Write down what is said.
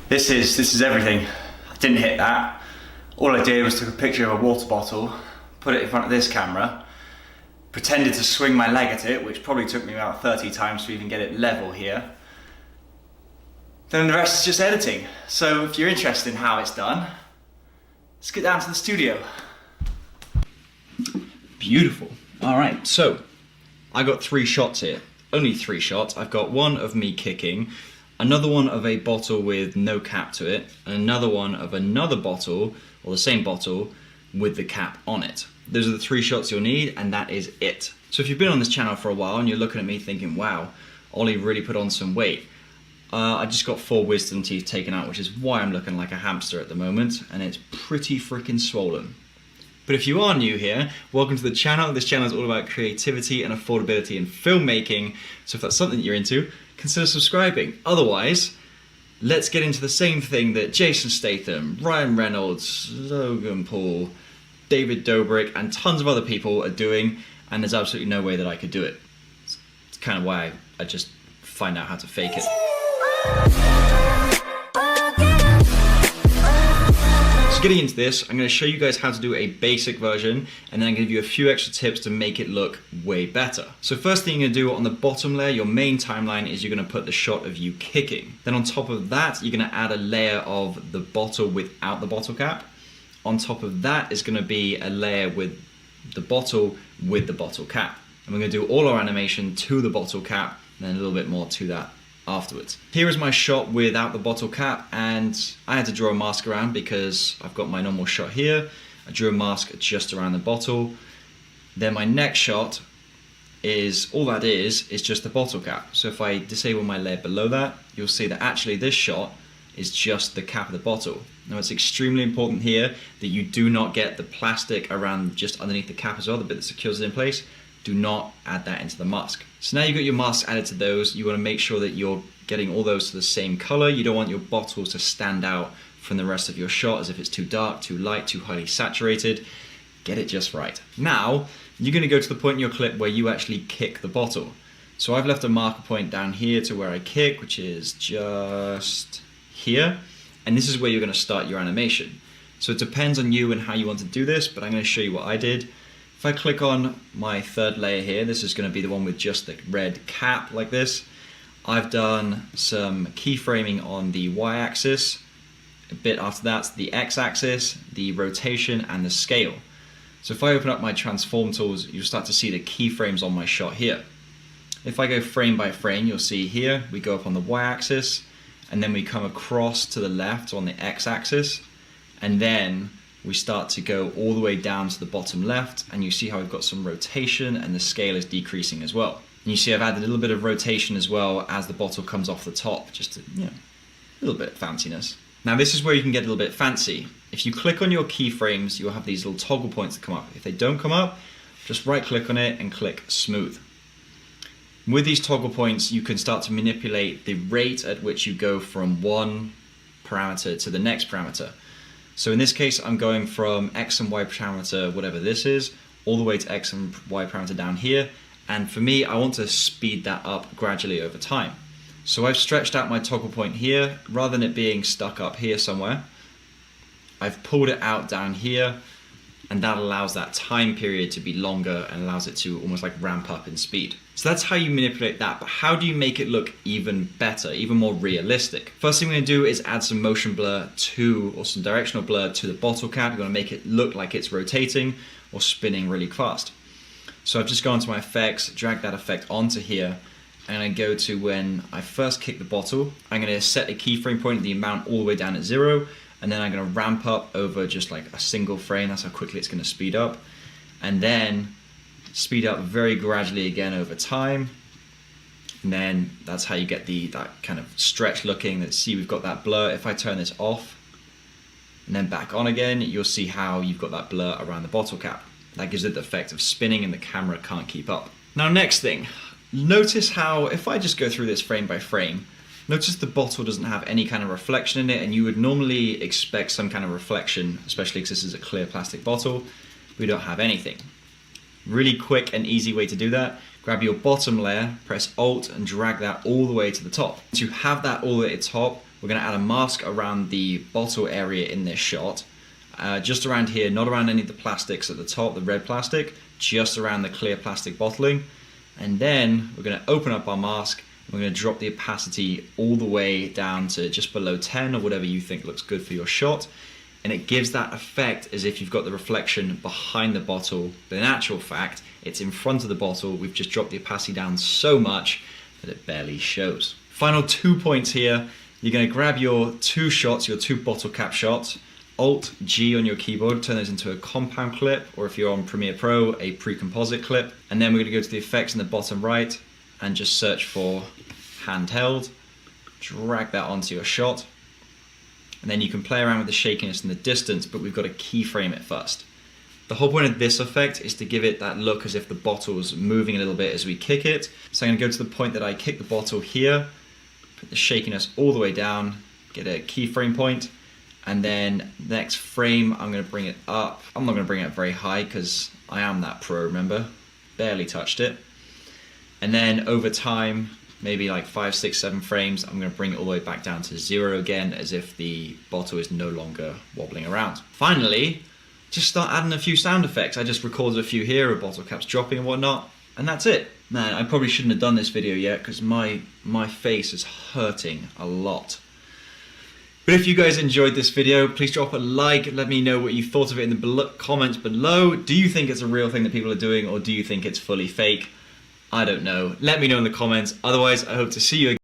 This is everything. I didn't hit that. All I did was took a picture of a water bottle, put it in front of this camera, pretended to swing my leg at it, which probably took me about 30 times to even get it level here. Then the rest is just editing. So if you're interested in how it's done, let's get down to the studio. Beautiful. All right, so I got 3 shots here. Only 3 shots. I've got one of me kicking, another one of a bottle with no cap to it, and another one of another bottle, or the same bottle, with the cap on it. Those are the 3 shots you'll need, and that is it. So if you've been on this channel for a while and you're looking at me thinking, wow, Ollie really put on some weight, I just got 4 wisdom teeth taken out, which is why I'm looking like a hamster at the moment, and it's pretty freaking swollen. But if you are new here, welcome to the channel. This channel is all about creativity and affordability in filmmaking, so if that's something you're into, consider subscribing. Otherwise, let's get into the same thing that Jason Statham, Ryan Reynolds, Logan Paul, David Dobrik, and tons of other people are doing, and there's absolutely no way that I could do it. It's kind of why I just find out how to fake it. So getting into this, I'm going to show you guys how to do a basic version, and then I'm going to give you a few extra tips to make it look way better. So first thing you're going to do on the bottom layer, your main timeline, is you're going to put the shot of you kicking. Then on top of that, you're going to add a layer of the bottle without the bottle cap. On top of that is going to be a layer with the bottle with the bottle cap. And we're going to do all our animation to the bottle cap, and then a little bit more to that afterwards. Here is my shot without the bottle cap, and I had to draw a mask around because I've got my normal shot here. I drew a mask just around the bottle. Then my next shot is, all that is just the bottle cap. So if I disable my layer below that, you'll see that actually this shot is just the cap of the bottle. Now it's extremely important here that you do not get the plastic around just underneath the cap as well, the bit that secures it in place. Do not add that into the mask. So now you've got your masks added to those, you want to make sure that you're getting all those to the same color. You don't want your bottles to stand out from the rest of your shot as if it's too dark, too light, too highly saturated. Get it just right. Now, you're going to go to the point in your clip where you actually kick the bottle. So I've left a marker point down here to where I kick, which is just here. And this is where you're going to start your animation. So it depends on you and how you want to do this, but I'm going to show you what I did. If I click on my third layer here, this is going to be the one with just the red cap like this. I've done some keyframing on the y-axis. A bit after that, the x-axis, the rotation, and the scale. So if I open up my transform tools, you'll start to see the keyframes on my shot here. If I go frame by frame, you'll see here, we go up on the y-axis, and then we come across to the left on the x-axis, and then we start to go all the way down to the bottom left, and you see how we've got some rotation and the scale is decreasing as well. And you see I've added a little bit of rotation as well as the bottle comes off the top, just to, you know, a little bit of fanciness. Now this is where you can get a little bit fancy. If you click on your keyframes, you'll have these little toggle points that come up. If they don't come up, just right click on it and click smooth. With these toggle points, you can start to manipulate the rate at which you go from one parameter to the next parameter. So in this case, I'm going from X and Y parameter, whatever this is, all the way to X and Y parameter down here. And for me, I want to speed that up gradually over time. So I've stretched out my toggle point here, rather than it being stuck up here somewhere. I've pulled it out down here, and that allows that time period to be longer and allows it to almost like ramp up in speed. So that's how you manipulate that, but how do you make it look even better, even more realistic? First thing we're gonna do is add some motion blur to, or some directional blur to the bottle cap. You're gonna make it look like it's rotating or spinning really fast. So I've just gone to my effects, drag that effect onto here, and I go to when I first kick the bottle. I'm gonna set a keyframe point, the amount all the way down at 0, and then I'm gonna ramp up over just like a single frame. That's how quickly it's gonna speed up. And then speed up very gradually again over time. And then that's how you get that kind of stretch looking. Let's see, we've got that blur. If I turn this off and then back on again, you'll see how you've got that blur around the bottle cap. That gives it the effect of spinning and the camera can't keep up. Now next thing, notice how if I just go through this frame by frame, notice the bottle doesn't have any kind of reflection in it, and you would normally expect some kind of reflection, especially because this is a clear plastic bottle. We don't have anything. Really quick and easy way to do that. Grab your bottom layer, press Alt and drag that all the way to the top. To have that all the way at the top, we're going to add a mask around the bottle area in this shot. Just around here, not around any of the plastics at the top, the red plastic, just around the clear plastic bottling. And then we're going to open up our mask, and we're going to drop the opacity all the way down to just below 10 or whatever you think looks good for your shot. And it gives that effect as if you've got the reflection behind the bottle, but in actual fact, it's in front of the bottle. We've just dropped the opacity down so much that it barely shows. Final 2 points here. You're going to grab your 2 shots, your 2 bottle cap shots, Alt-G on your keyboard, turn those into a compound clip, or if you're on Premiere Pro, a pre-composite clip. And then we're going to go to the effects in the bottom right and just search for handheld, drag that onto your shot. And then you can play around with the shakiness and the distance, but we've got to keyframe it first. The whole point of this effect is to give it that look as if the bottle is moving a little bit as we kick it. So I'm going to go to the point that I kick the bottle here, put the shakiness all the way down, get a keyframe point, and then next frame I'm going to bring it up. I'm not going to bring it up very high because I am that pro, remember? Barely touched it. And then over time, maybe like 5, 6, 7 frames, I'm going to bring it all the way back down to 0 again, as if the bottle is no longer wobbling around. Finally, just start adding a few sound effects. I just recorded a few here of bottle caps dropping and whatnot, and that's it. Man, I probably shouldn't have done this video yet because my face is hurting a lot. But if you guys enjoyed this video, please drop a like, let me know what you thought of it in the comments below. Do you think it's a real thing that people are doing, or do you think it's fully fake? I don't know. Let me know in the comments. Otherwise, I hope to see you again.